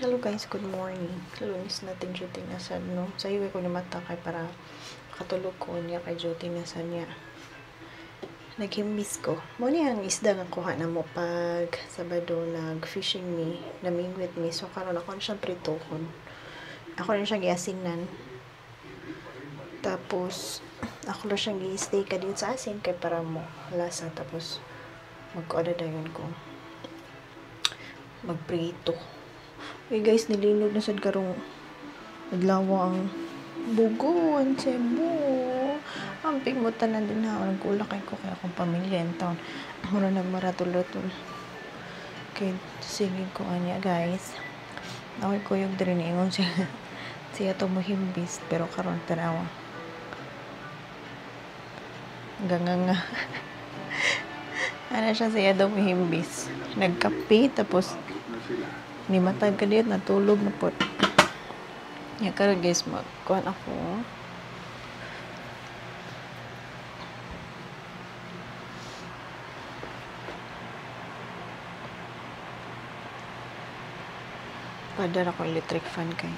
Hello guys, good morning. Lunes natin duty na sad, no? Sa iyo ko ni mata kay para makatulog ko niya kay duty na sad niya. Naghimbis ko. Mo ni ang isda nga kuha na mo pag Sabado nag-fishing ni, namingwit ni. So karon ako na siyang pritohon. Ako rin siyang giasinan. Tapos ako lang siyang gi-stay ka dito sa asin kay para mo lasa. Tapos magkuha dayon ko. Magprito. Uy guys, nilinog na sad karong adlaw ang bugo, ang Cebu. Amping mo tanan din ha. Nagkulak ko kaya akong pamilya in town. Muna nagmaratul-ratul. Okay, sige ko anya guys. Ako'y kuyog din ingon siya to muhimbis. Pero karon tanawa. Nga. Ano siya daw muhimbis. Nagkape tapos ni matag ka dito, natulog na po. Yan karon guys, magkuhan ako. Padar ako electric fan kay.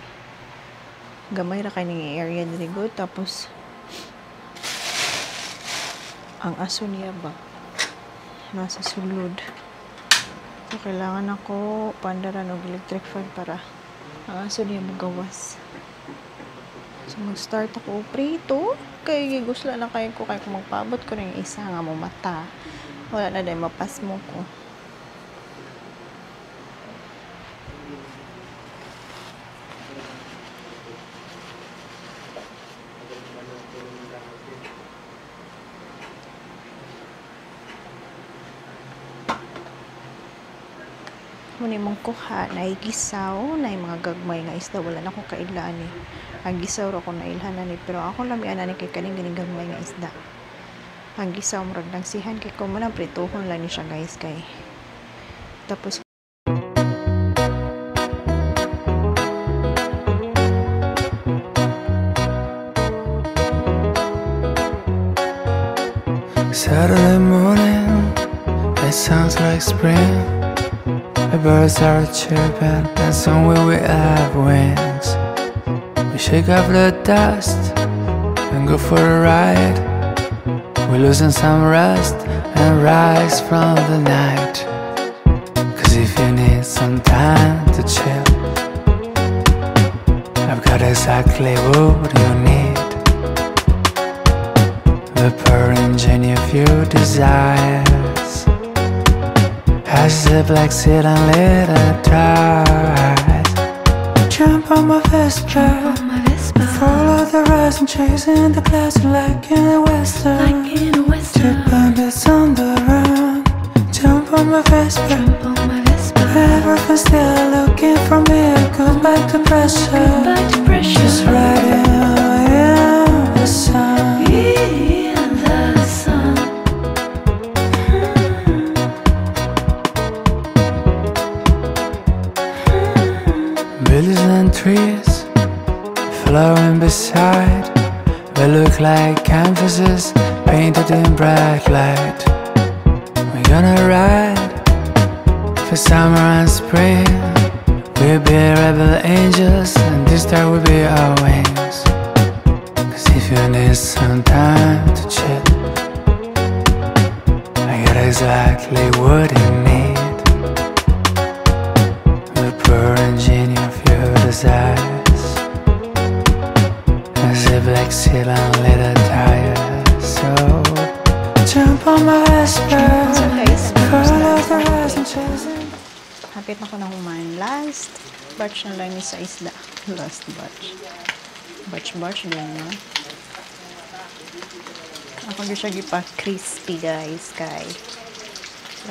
Gamay ra kay ning area diri go, tapos ang aso niya ba nasa sulod. So, kailangan ako pandaran og electric fan para ang aso niya magawas. So, mag-start ako prito. Kaya gigusla na kayo ko. Kaya kung magpaabot ko ng isa nga mo mata. Wala na dahil mapasmo ko. Muna mong kuha, naigisaw, na mga gagmay nga isda, wala na akong kailan eh. Ang gisaw ra ko na ilhanan eh, pero ako lamian na ni kay kaning ganing gagmay nga isda. Ang gisaw murag nang sihan kay ko muna prituhon lang ni siya guys kay. Tapos Saturday morning, it sounds like spring. The birds are chirping, and somewhere we have wings. We shake off the dust and go for a ride. We're losing some rust and rise from the night. Cause if you need some time to chill, I've got exactly what you need. The pure engine of your desires. I sip like sit and let it dry. Jump on my Vespa, follow the rise and chasing the clouds like in a western. Two bandits on the run. Jump on my Vespa, everything's still looking for me. Goes back to pressure, just riding in the sun. Buildings and trees flowing beside. They look like canvases painted in bright light. We're gonna ride for summer and spring. We'll be rebel angels and this time will be our wings. Cause if you need some time to chill, I got exactly what you need. The pure engine of your desires. As if like seal and little tires. So jump on my Vespa, follow the rise and chase it. hapit na ko na human. Last batch na lang ni sa isda. Last batch. Batch lang na. Ako di siya gipa-crispy guys kay.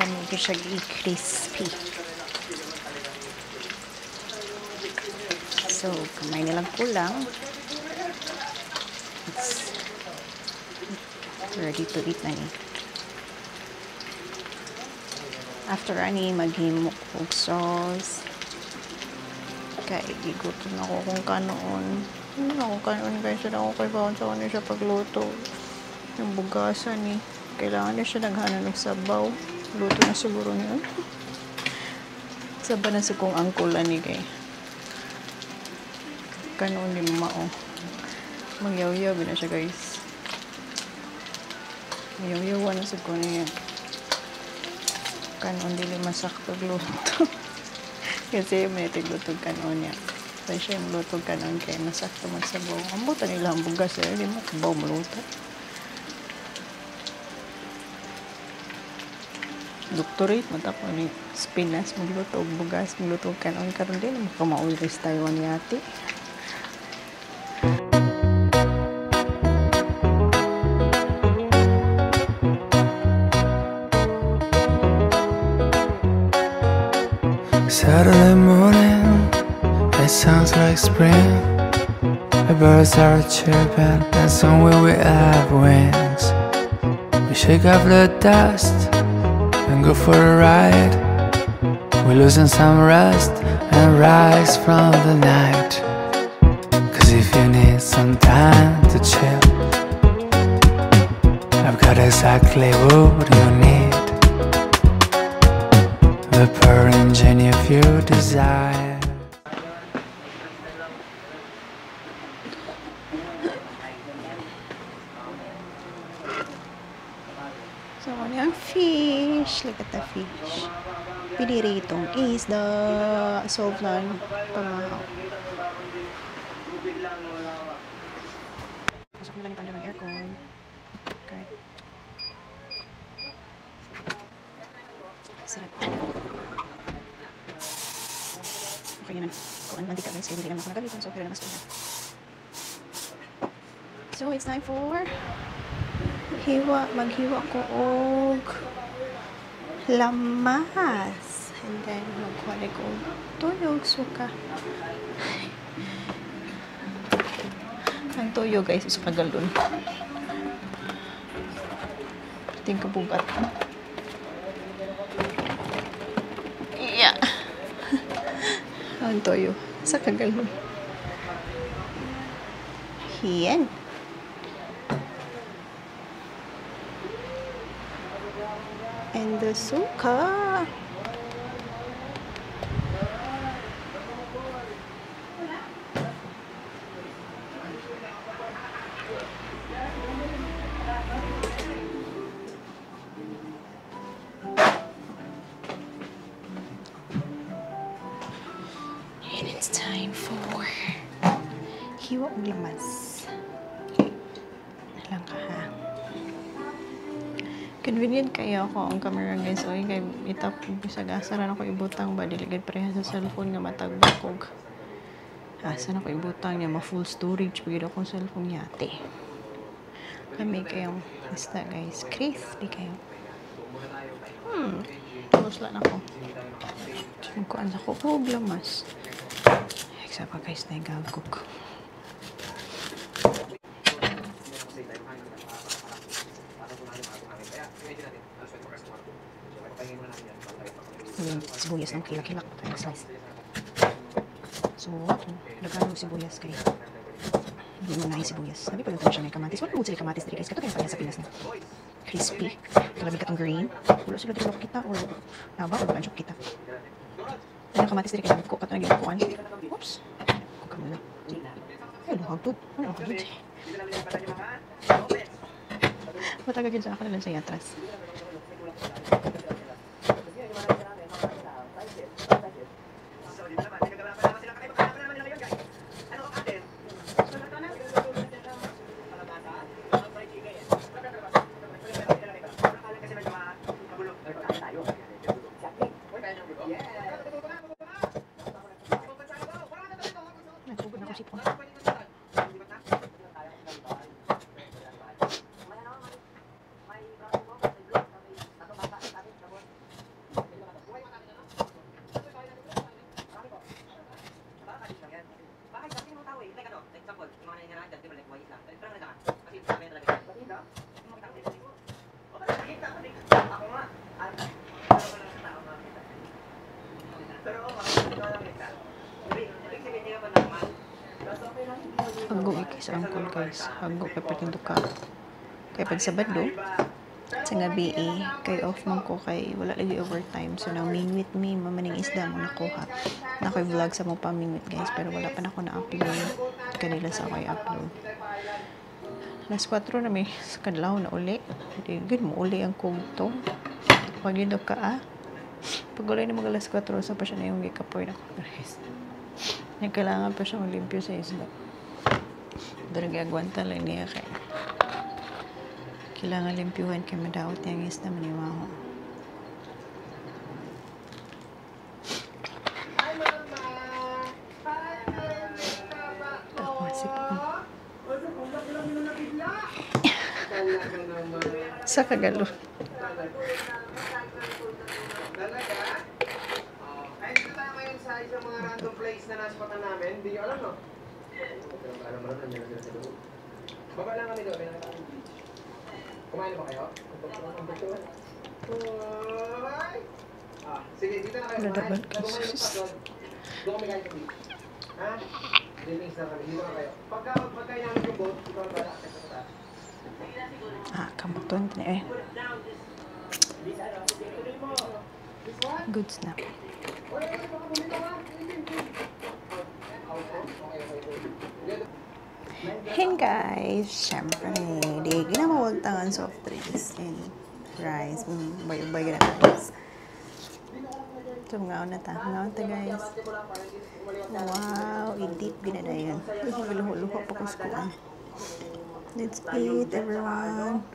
Lami di siya gi-crispy. So, kamay nilang kulang. It's ready to eat na ni. After ani, maghimok og sauce. Kaya igutom na ako kung kanoon. Hindi na ako kanoon guys. Hindi ako kay bawon sa kanya siya pagluto. Yung bugasan ni. Kailangan na siya naghanan ng sabaw. Luto na siguro niya. Saba na si kong angkol ani kay. Kanon di mao. Magyaw-yaw na siya guys. Magyaw-yawan na sa ko niya. Kanon dili masakto luto. Kasi may tiglutog kanon niya. Kaya siya yung lutog kanon kaya masakto magsabaw. Ang buta nila ang bugas eh. Hindi mo kabaw maluto. Doctorate matapos ni spinas magluto og bugas magluto og kanon karon din makamaulis tayo ni ate. Saturday morning, it sounds like spring. The birds are chirping, and somewhere we have wings. We shake off the dust and go for a ride. We're losing some rust and rise from the night. Cause if you need some time to chill, I've got exactly what you need. The pure engine if you desire. So, ano yung fish? Look at the fish. Piniritong is the softline pamahaw. Pasok na lang yung tanda ng aircon. Okay. Sarap. Okay naman. Kung ano mantika guys, hindi naman ako nagalitan. So, pero naman sila. So, it's time for maghiwa ko og lamas. And then, magkuha ko tuyog, suka. Ang tuyo guys, is kagalon. Ting kabugat. Yeah. Ang tuyo, sa kagalon. Yan. And the suka. And it's time for hiwa og lamas. Lang ka ha. Convenient kaya ako ang camera guys. O kay itap bisag asaran ako ibutang ba diligid pareha sa cellphone nga matagbakog. Asan ako ibutang niya ma full storage pagid akong cellphone yate. Kami kayong basta guys, crispy kayo. Tapos lang ako. Magkuhan sa ko og lamas. Eksa pa guys na igagok. Yung sibuyas ng kilak-kilak kaya slice. So, nagano sibuyas kay hindi mo na yung sibuyas. Sabi pa lang siya may kamatis. Wala mo sila kamatis dito guys. Kato kaya sa Pinas na crispy. Kalabi ka ang green. Wala sila dito kita or naba o bansok kita. Ano kamatis dito kaya ko kato naging oops. Kuka mo lang. Ay, luhagtod. Ano luhagtod? Matagagin sa akin lang sa yatras. Nagsugod na ko sipon. Hanggo ikis angkol guys. Hanggo kay pagtinduka. Kay pagsabad do. sa gabi kay off man ko kay wala lagi overtime so nang mingwit mi mamaning isda mo nakuha na ko'y vlog sa mo pamingwit guys pero wala pa na ako na-upload kanila sa ako i-upload alas 4 na may sa kadlaw na uli hindi good mo uli ang kugto pag yun ka pag uli na mag alas 4 sa pa siya na yung gikapoy na ko guys kailangan pa siyang limpyo sa isda pero gagawanta lang niya kaya kailangan limpyuhan kay madaot yung isda maniwaho. Ako masipon. Sa kagalo. Ay, dito tayo ngayon sa isang mga random place na naspatan namin. Hindi nyo alam, no? Alam mo lang, nandiyan na sila sa loob. Baba lang kami doon, kumain na ba kayo? Sige, dito na kayo. Nadaban Kumain na doon kami kain kami. Ha? Dito na kami. Dito na kayo. Pagkain namin yung boat, ito ang bala. Kamuton na good snap. Hey guys, syempre, di ginamawag tangan soft drinks and rice. Bay-bay na guys. So, ngaon na ta. Ngaon ta guys. Wow, i-deep ginada yun. Luho-luho pa ko sa. Let's eat everyone.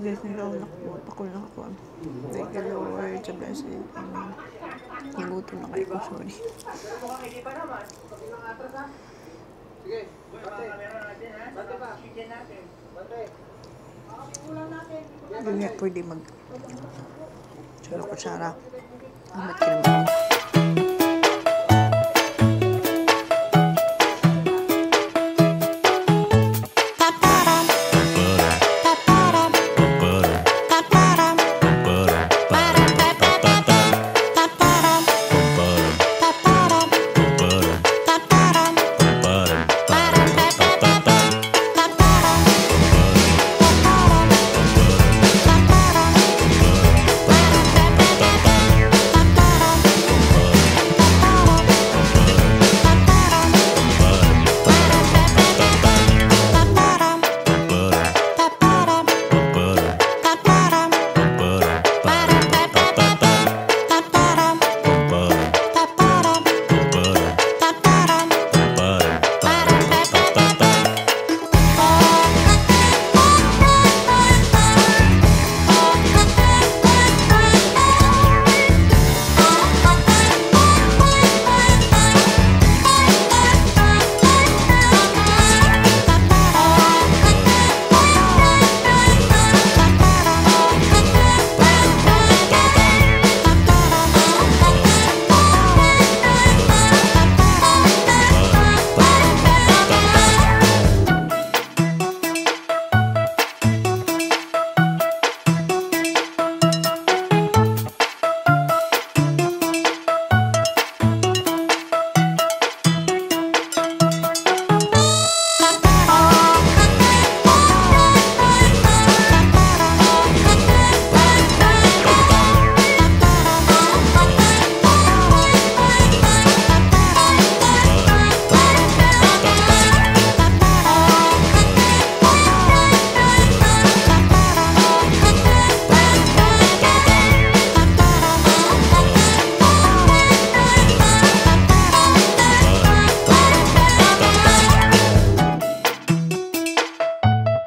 Guys, pakul na ako. Thank you Lord sa blessing. Amen. Nagutom na kayo ko, sorry. Sige, bante. Hindi nga pwede mag... Tsara kutsara. Amat ka naman.